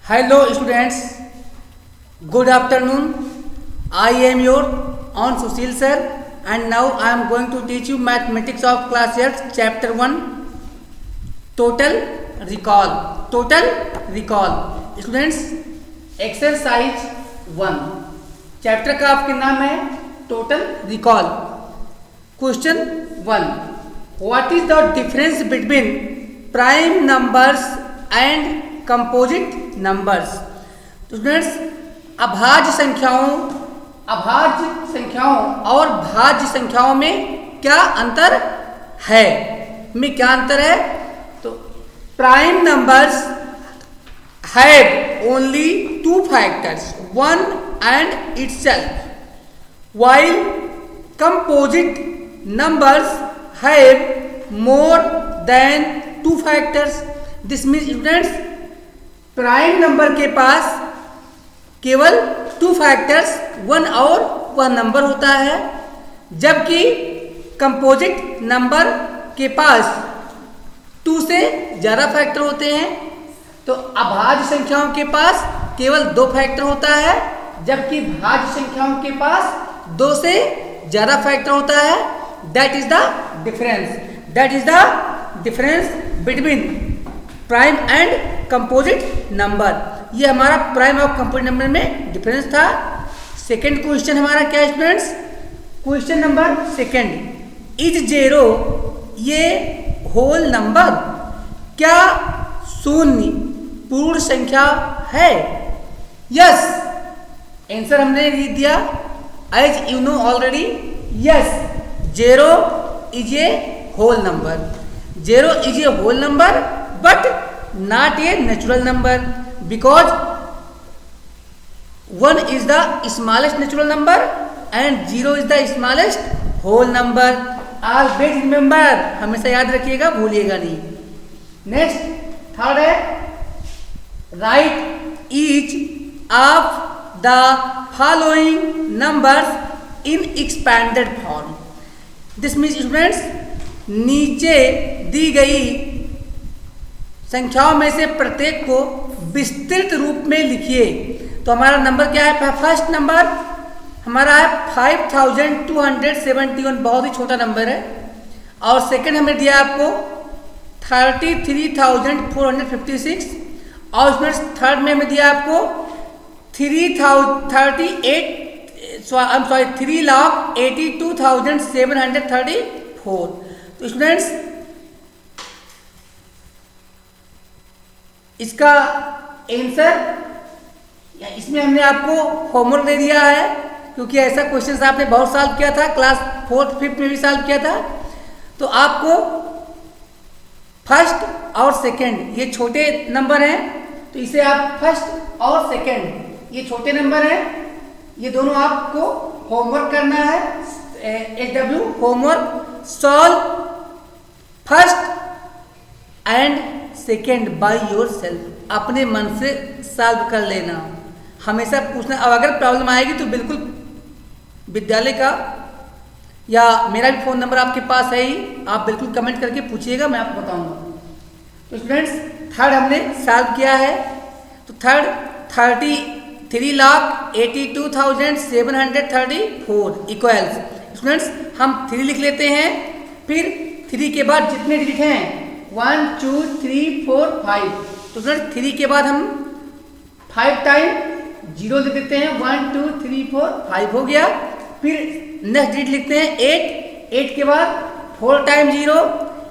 Hello students, good afternoon. I am your own Sushil sir and now I am going to teach you mathematics of class 8 chapter 1 total recall. Total recall. Students, exercise 1 chapter का आपके नाम है total recall. Question 1, what is the difference between prime numbers and composite numbers. तो students, अभाज्य संख्याओं और भाज्य संख्याओं में क्या अंतर है. तो prime numbers have only two factors, one and itself, while composite numbers have more than two factors. This means students, prime number के पास केवल टू फैक्टर्स, वन और वह नंबर होता है, जबकि कंपोजिट नंबर के पास टू से ज़्यादा फैक्टर होते हैं. तो अभाज्य संख्याओं के पास केवल दो फैक्टर होता है, जबकि भाज्य संख्याओं के पास दो से ज़्यादा फैक्टर होता है. That is the difference between prime and composite number. ये हमारा प्राइम और कंपोजिट नंबर में डिफरेंस था. सेकेंड क्वेश्चन हमारा क्या है students? Question number second, is zero ये होल नंबर? क्या शून्य पूर्ण संख्या है? यस, आंसर हमने लिख दिया. As you know already, yes, zero is a whole number. Zero is a whole number but not a natural number, because 1 is the smallest natural number and 0 is the smallest whole number. Always remember, हमेशा याद रखिएगा, भूलिएगा नहीं. Next third है, right each of the following numbers in expanded form. This means students, नीचे दी गई संख्याओं में से प्रत्येक को विस्तृत रूप में लिखिए. तो हमारा नंबर क्या है? फर्स्ट नंबर हमारा है 5271, बहुत ही छोटा नंबर है. और सेकंड हमें दिया आपको 33,456. और उसमें थर्ड में हमें दिया आपको 3,82,734. तो स्टूडेंट्स, इसका आंसर, इसमें हमने आपको होमवर्क दे दिया है, क्योंकि ऐसा क्वेश्चन आपने बहुत सॉल्व किया था, क्लास 4th 5th में भी सॉल्व किया था. तो आपको फर्स्ट और सेकंड ये छोटे नंबर हैं, तो इसे आप फर्स्ट और सेकंड ये छोटे नंबर हैं, ये दोनों आपको होमवर्क करना है. HW homework, solve first and second by your self. अपने मन से सॉल्व कर लेना, हमेशा पूछना. अब अगर प्रॉब्लम आएगी तो बिल्कुल विद्यालय का या मेरा भी फ़ोन नंबर आपके पास है ही, आप बिल्कुल कमेंट करके पूछिएगा, मैं आपको बताऊंगा. तो स्टूडेंट्स, थर्ड हमने सॉल्व किया है. तो थर्ड 33,82,734 इक्वल्स. स्टूडेंट्स, हम 3 लिख लेते हैं, फिर 3 के बाद जितने डिजिट हैं 1 2 3 4 5. तो फ्रेंड्स, 3 के बाद हम 5 टाइम 0 लिख देते हैं. 1 2 3 4 5 हो गया. फिर नेक्स्ट डिजिट लिखते हैं 8. 8 के बाद 4 टाइम 0.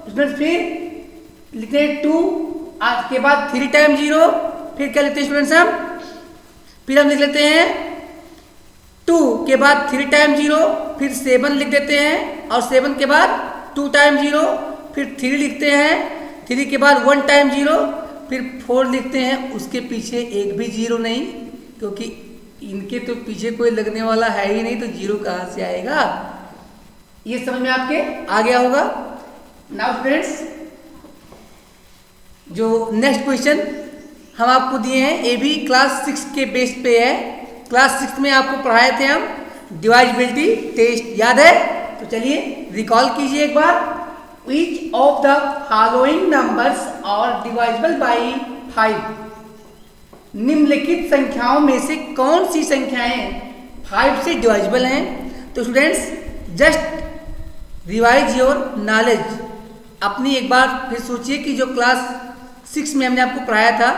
स्टूडेंट्स, फिर लिखते हैं 2. आज के बाद 3 टाइम 0. फिर क्या लिखते हैं स्टूडेंट्स हम? फिर हम लिख लेते हैं 2 के बाद 3 टाइम 0. फिर 7 लिख देते हैं, और 7 के बाद 2 टाइम 0. फिर 3 लिखते हैं, 3 के बाद 1 टाइम 0. फिर 4 लिखते हैं, उसके पीछे एक भी 0 नहीं, क्योंकि इनके तो पीछे कोई लगने वाला है ही नहीं, तो 0 कहाँ से आएगा? ये समझ में आपके आ गया होगा. नाउ फ्रेंड्स, जो नेक्स्ट क्वेश्चन हम आपको दिए हैं, ये भी क्लास 6 के बेस पे है. क्लास 6 में आपको पढ़ाए थे हम डिवाइजिबिलिटी टेस्ट, याद है? तो चलिए रिकॉल कीजिए एक बार. Which of the following numbers are divisible by 5? निम्नलिखित संख्याओं में से कौन सी संख्याएं 5 से डिवाइजिबल हैं? तो students just revise your knowledge, अपनी एक बार फिर सोचिए कि जो क्लास 6 में हमने आपको पढ़ाया था,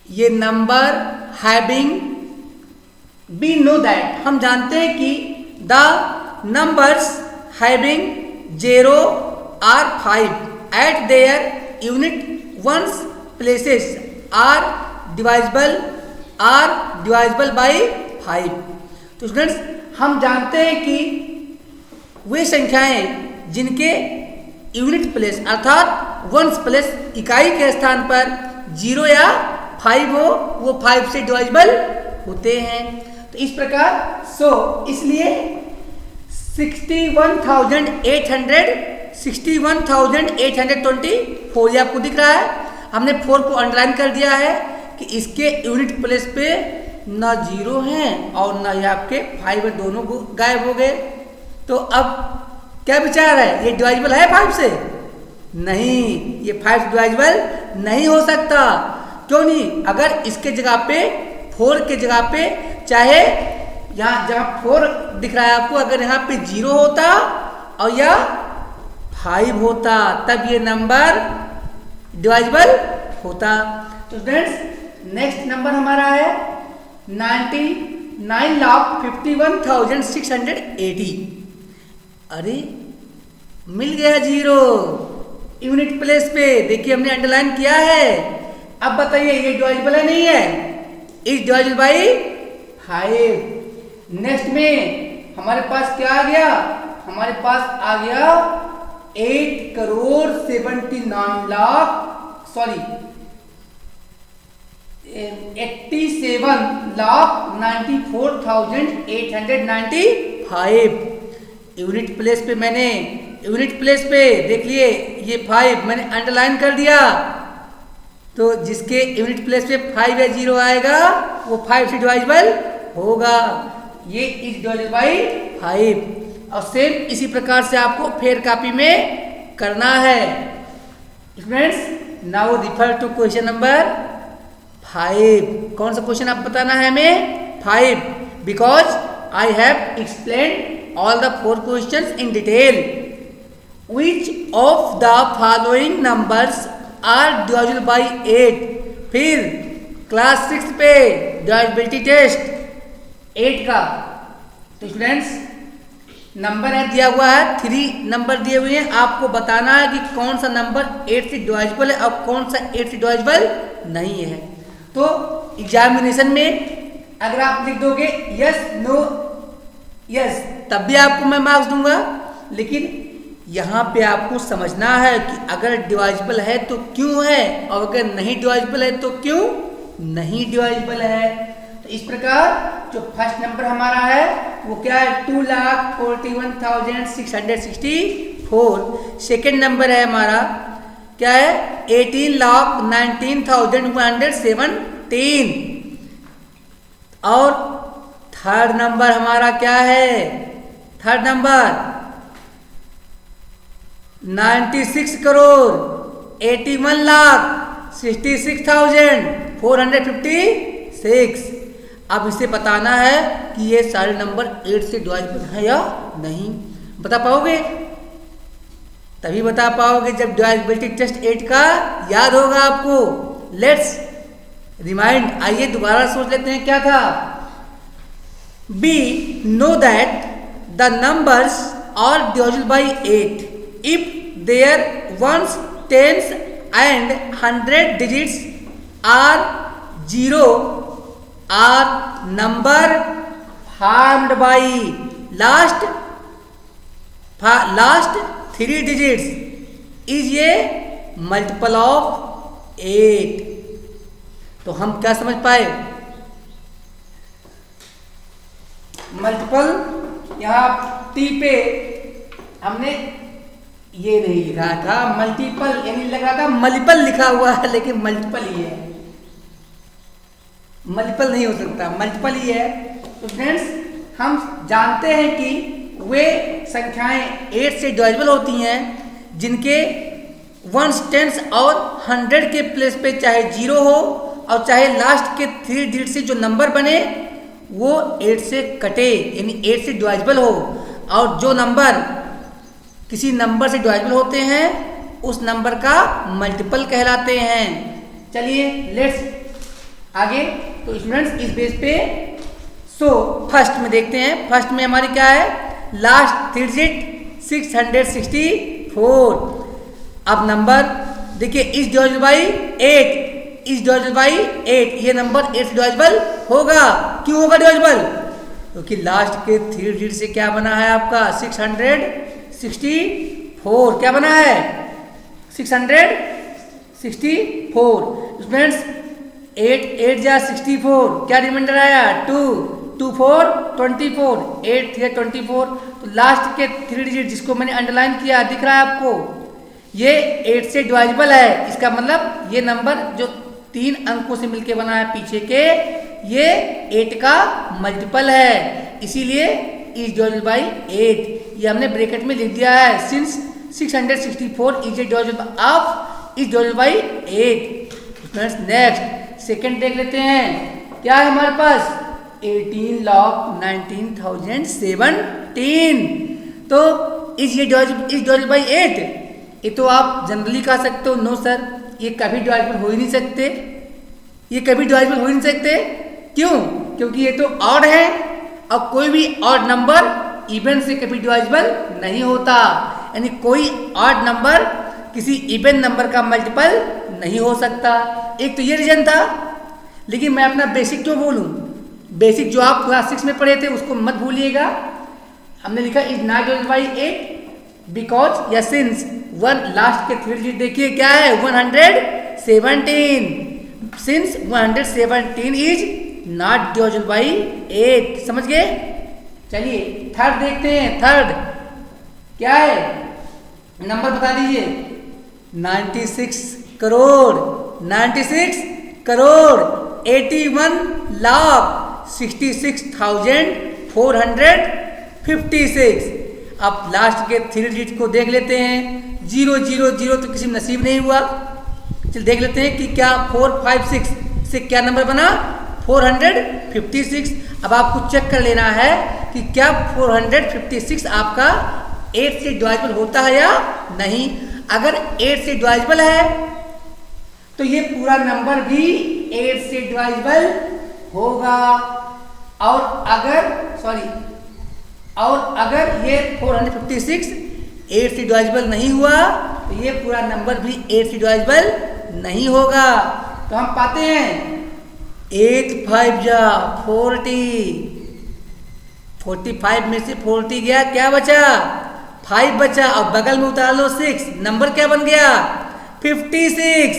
ये number having, we know that, हम जानते हैं कि द नंबर्स हैविंग 0 और 5 at their unit ones places are divisible by 5। तो स्टूडेंट्स हम जानते हैं कि वे संख्याएं जिनके यूनिट प्लेस अर्थात वंस प्लेस इकाई के स्थान पर 0 या 5 हो, वो 5 से डिवाइजिबल होते हैं। तो इस प्रकार इसलिए 61,824 ये आपको दिख रहा है। हमने 4 को अंडरलाइन कर दिया है कि इसके यूनिट प्लेस पे ना 0 हैं और ना ये आपके 5 दोनों गायब हो गए। तो अब क्या विचार है, ये डिवाइजिबल है 5 से? नहीं, ये 5 डिवाइजिबल नहीं हो सकता। क्यों नहीं? अगर इसके जगह पे 4 के जगह पे, चाहे यहाँ जहाँ 4 दिख रहा है आपको, अगर यहाँ पे 0 होता और या 5 होता तब ये नंबर डिवाइजिबल होता। तो स्टूडेंट्स नेक्स्ट नंबर हमारा है 99,51,680। अरे मिल गया 0 यूनिट प्लेस पे, देखिए हमने अंडरलाइन किया है। अब बताइए ये डिवाइजिबल है नहीं है? Is divisible by 5। नेक्स्ट में हमारे पास क्या आ गया? हमारे पास आ गया 87,94,895 यूनिट प्लेस पे। मैंने यूनिट प्लेस पे देख लिए ये 5 मैंने अंडरलाइन कर दिया, तो जिसके यूनिट प्लेस पे 5 या 0 आएगा वो 5 से डिवाइजिबल होगा। ये इज डिवाइजिबल बाई 5। और सेम इसी प्रकार से आपको फेयर कॉपी में करना है। Students now refer to question number 5। कौन सा क्वेश्चन आप बताना है हमें? 5, because I have explain all the 4 questions in detail. Which of the following numbers are divisible by 8? फिर क्लास 6 पे डिवाइजिबिलिटी टेस्ट 8 का। तो स्टूडेंट्स नंबर है दिया हुआ है, 3 नंबर दिए हुए हैं, आपको बताना है कि कौन सा नंबर 8 से डिवाइजिबल है और कौन सा 8 से डिवाइजिबल नहीं है। तो एग्जामिनेशन में अगर आप लिख दोगे यस नो यस, तब भी आपको मैं मार्क्स दूंगा, लेकिन यहाँ पे आपको समझना है कि अगर डिवाइजिबल है तो क्यों है और अगर नहीं डिवाइजिबल है तो क्यों नहीं डिवाइजिबल है। तो इस प्रकार जो फर्स्ट नंबर हमारा है वो क्या है? 2,41,664। सेकेंड नंबर है हमारा क्या है? 18,19,117। और थर्ड नंबर हमारा क्या है? Third number 96,81,66,456। अब इसे बताना है कि ये सारे नंबर 8 से डिवाइजिबल है या नहीं। बता पाओगे? तभी बता पाओगे जब डिवाइजिबिलिटी टेस्ट 8 का याद होगा आपको। लेट्स रिमाइंड, आइए दोबारा सोच लेते हैं क्या था। We know that the numbers are divisible by 8 if their ones, tens and 100 digits are 0 are number formed by last 3 digits is a multiple of 8। तो हम क्या समझ पाए? मल्टीपल, यहाँ टी पे हमने ये नहीं लिखा था मल्टीपल, यानी लग रहा था मल्टीपल लिखा हुआ है, लेकिन मल्टीपल ही है, मल्टीपल नहीं हो सकता, मल्टीपल ही है। तो फ्रेंड्स हम जानते हैं कि वे संख्याएं 8 से डिवाइजिबल होती हैं जिनके वंस, टेंस और 100 के प्लेस पे चाहे 0 हो और चाहे लास्ट के 3 डिजिट से जो नंबर बने वो 8 से कटे, यानी 8 से डिवाइजिबल हो, और जो नंबर किसी नंबर से डिवाइजिबल होते हैं उस नंबर का मल्टीपल कहलाते हैं। चलिए लेट्स आगे। तो स्टूडेंट्स इस बेस पे फर्स्ट में देखते हैं। फर्स्ट में हमारी क्या है, लास्ट 3 डिजिट 664। अब नंबर देखिए is divisible by 8, is divisible by 8, ये नंबर 8 से डिवाइजिबल होगा। क्यों होगा डिवाइजिबल? क्योंकि लास्ट के 3 डिजिट से क्या बना है आपका 664, क्या बना है 664। स्टूडेंट्स 8 जा 64, क्या रिमाइंडर आया 2, 2 4 24, 8 3 24। तो लास्ट के 3 डिजिट जिसको मैंने अंडरलाइन किया दिख रहा है आपको, ये 8 से डिवाइजिबल है। इसका मतलब ये नंबर जो 3 अंकों से मिलके बना है पीछे के, ये 8 का मल्टीपल है, इसीलिए इज डिवाइजिबल बाई 8 ये हमने ब्रैकेट में लिख दिया है। Since 664 is divisible of is divisible by 8। Next second देख लेते हैं, क्या है हमारे पास 18,19,017। तो इज ये डिवाइजिबल बाई 8, ये तो आप जनरली कह सकते हो नो सर ये कभी डिवाइजिबल हो ही नहीं सकते, ये कभी डिवाइजिबल हो ही नहीं सकते। क्यों? क्योंकि ये तो ऑड है और कोई भी ऑड नंबर इवन से कभी डिवाइजिबल नहीं होता, यानी कोई ऑड नंबर किसी इवन नंबर का मल्टीपल नहीं हो सकता। एक तो ये रीजन था, लेकिन मैं अपना बेसिक क्यों बोलूं, बेसिक जो आप क्लास 6 में पढ़े थे उसको मत भूलिएगा। हमने लिखा इज नॉट डिवाइजिबल बाई 8 बिकॉज या सिंस वन लास्ट के 3 डिजिट देखिए क्या है 117, सिंस 117 इज नॉट डिवाइजिबल बाई 8। समझ गए? चलिए थर्ड देखते हैं। थर्ड क्या है, नंबर बता दीजिए 96 करोड़ 81,66,456। अब लास्ट के 3 डिजिट को देख लेते हैं। 000 तो किसी में नसीब नहीं हुआ, चल देख लेते हैं कि क्या 456 से क्या नंबर बना 456। अब आपको चेक कर लेना है कि क्या 456 आपका 8 से डिवाइजिबल होता है या नहीं। अगर 8 से डिवाइजिबल है तो ये पूरा नंबर भी 8 से डिवाइजिबल होगा, और अगर ये 456 8 से डिवाइजिबल नहीं हुआ तो ये पूरा नंबर भी 8 से डिवाइजिबल नहीं होगा। तो हम पाते हैं 8 5 जा 40, 45 में से 40 गया, क्या बचा 5 बचा, और बगल में उतार लो 6, नंबर क्या बन गया 56।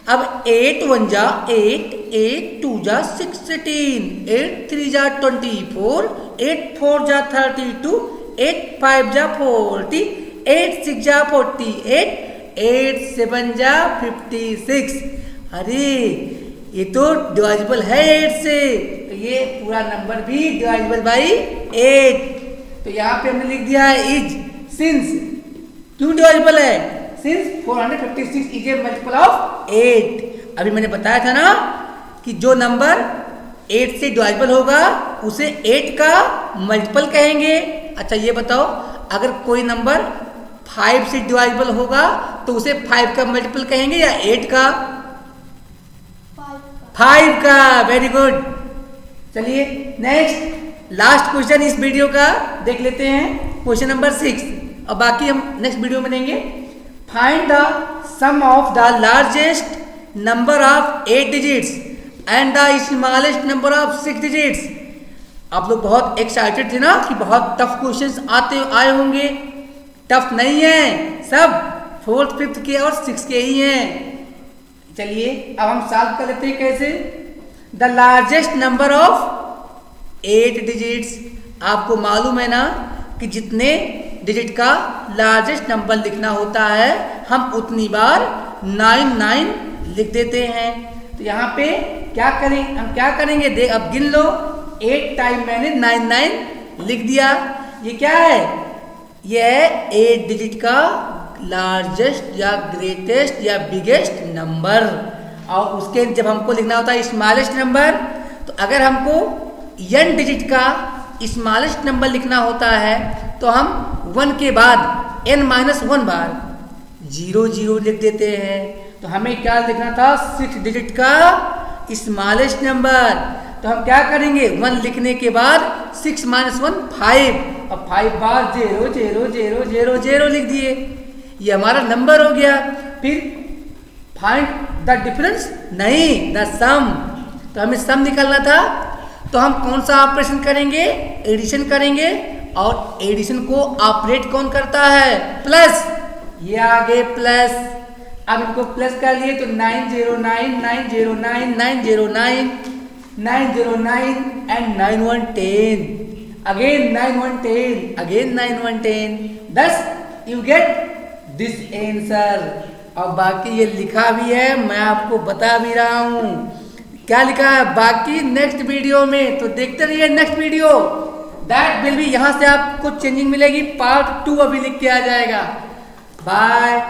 अब 8 1 जा 8, 8 2 जा 16, 8 3 जा 24, 8 4 जा 32, 8 5 जा 40, 8 6 जा 48, 8 7 जा 56। अरे ये तो डिवाइजिबल है 8 से, तो ये पूरा नंबर भी डिवाइजिबल बाई 8। तो यहाँ पे हमने लिख दिया है इज, सिंस क्यों डिवाइजिबल है, since 456 is a multiple of 8। अभी मैंने बताया था ना कि जो नंबर 8 से डिवाइजिबल होगा उसे 8 का मल्टीपल कहेंगे। अच्छा ये बताओ, अगर कोई नंबर 5 से डिवाइजिबल होगा तो उसे 5 का मल्टीपल कहेंगे या 8 का? 5 का। Very good. चलिए नेक्स्ट लास्ट क्वेश्चन इस वीडियो का देख लेते हैं, क्वेश्चन नंबर 6, और बाकी हम नेक्स्ट वीडियो में देंगे। Find the sum of the largest number of 8 digits and the smallest number of 6 digits. आप लोग बहुत एक्साइटेड थे ना कि बहुत टफ क्वेश्चंस आए होंगे। टफ नहीं है, सब 4th 5th के और 6th के ही हैं। चलिए अब हम सॉल्व कर लेते हैं कैसे। The largest number of 8 digits, आपको मालूम है ना कि जितने डिजिट का लार्जेस्ट नंबर लिखना होता है हम उतनी बार 99 लिख देते हैं। तो यहाँ पे क्या करेंगे देख, अब गिन लो, 8 टाइम मैंने 99 लिख दिया। ये क्या है, ये है 8 डिजिट का लार्जेस्ट या ग्रेटेस्ट या बिगेस्ट नंबर। और उसके जब हमको लिखना होता है स्मॉलेस्ट नंबर, तो अगर हमको n डिजिट का स्मॉलेस्ट नंबर लिखना होता है तो हम 1 के बाद n-1 बार 0 लिख देते हैं। तो हमें क्या लिखना था, 6 डिजिट का स्मॉलेस्ट नंबर। तो हम क्या करेंगे, 1 लिखने के बाद 6 - 1 5, और 5 बार 0 0 0 0 0 लिख दिए, ये हमारा नंबर हो गया। फिर फाइंड द डिफरेंस, नहीं द सम, तो हमें सम निकालना था। तो हम कौन सा ऑपरेशन करेंगे, एडिशन करेंगे, और एडिशन को ऑपरेट कौन करता है, प्लस। ये आगे प्लस, अब इनको प्लस कर लिए तो 909 909 909 909 and 9110, again 9110, again 9110, thus you get this answer। और बाकी ये लिखा भी है, मैं आपको बता भी रहा हूँ क्या लिखा है, बाकी नेक्स्ट वीडियो में। तो देखते रहिए next video, that will be, यहाँ से आपको चेंजिंग मिलेगी, पार्ट 2 अभी लिख के आ जाएगा। बाय।